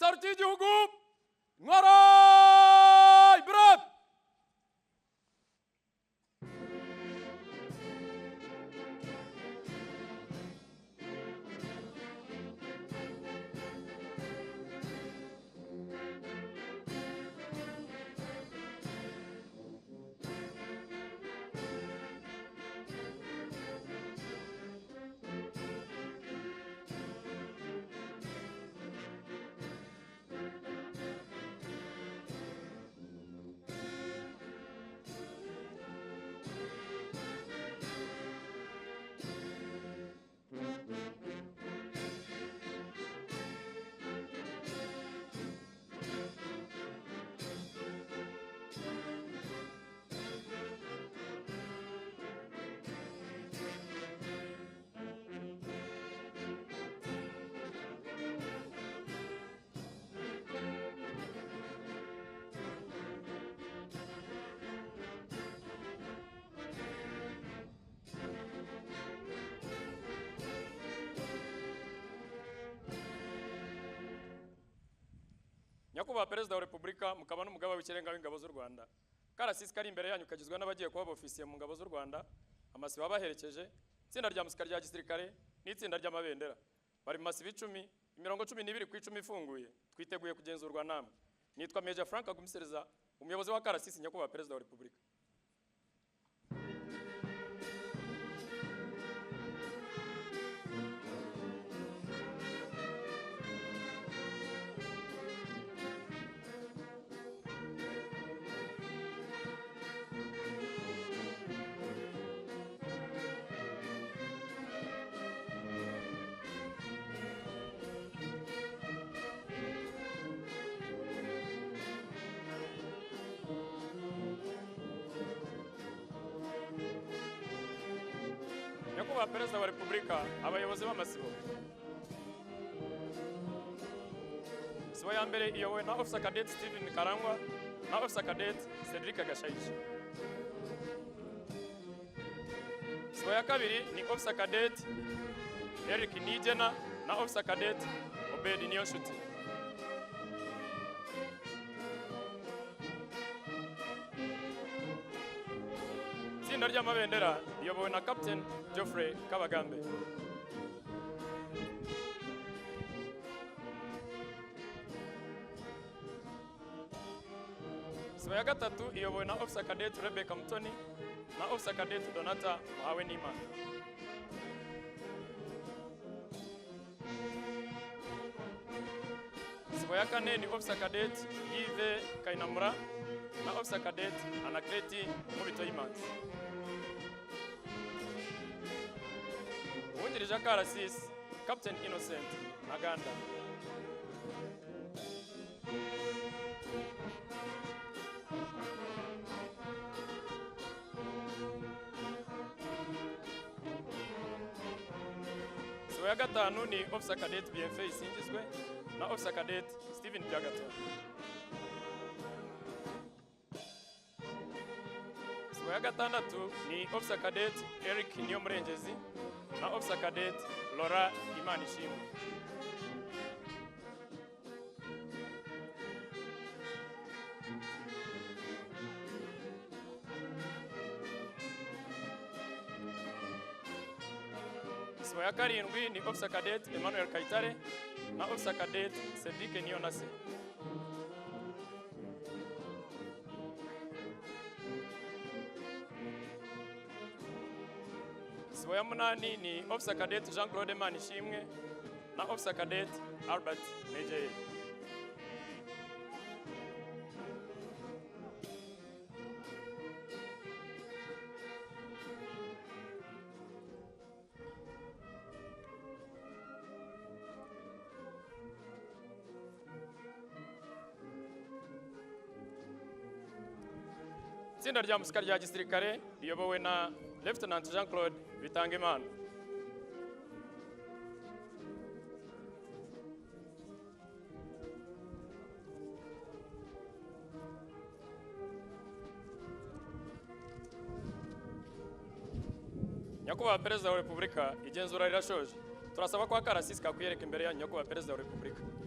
Sarti y'igihugu Ntwari Bravo. Nyakubahwa Perezida wa Repubulika mukaba n'umugaba w'ikirenga w'ingabo z'u Rwanda. Karasisi kari imbere yanyu kagizwe n'abagiye kuba ofisiye mu ngabo z'u Rwanda, amasibo abaherekeje, itsinda rya musika rya gisirikare n'itsinda ry'amabendera. Bari mu masibo 10, imirongo 12 ku 10 ifunguye. Twiteguye kugenzurwa namwe. Nitwa Major Frank Kagame, umuyobozi wa Karasisi, Nyakubahwa Perezida wa Repubulika. Nyakubahwa Perezida wa Repubulika, abayobozi b'amasibo. Sibo ya mbere iyobowe na Officer Cadet Steven Karangwa na Officer Cadet Cedric Gashayiji. Sibo ya kabiri ni Officer Cadet Eric Nigena na Officer Cadet Obedi Niyonshuti. Itsinda ry'amabendera iyobowe na Captain Geoffrey Kagame. Sibo ya gatatu iyobowe na Officer Cadet Rebecca Mutoni na Officer Cadet Donata Muhawenima. Sibo ya kane ni Officer Cadet Yves Kainamura na Officer Cadet Anakreti Mubitoyimanzi. Uwungirije Karasisi Captain Innocent Ntaganda. Sibo ya gatanu ni Officer Cadet BFA Isingizwe na Officer Cadet Steven Byagato. Sibo ya gatandatu ni Officer Cadet Eric Niyomurengezi na Officer Cadet Laura Imanishimwe. Sibo ya karindwi ni Officer Cadet Emmanuel Kaitare na Officer Cadet Cedric Niyonase. Sibo ya munani ni Officer Cadet Jean-Claude Manishimwe na Officer Cadet Albert Nejeye. Itsinda rya musika rya gisirikare riyobowe na Lieutenant Jean-Claude Bitangimana. Nyakubahwa Perezida wa Repubulika, igenzura rirashoje. Turasaba ko Karasisi kakwiyereka imbere ya Nyakubahwa Perezida wa Repubulika.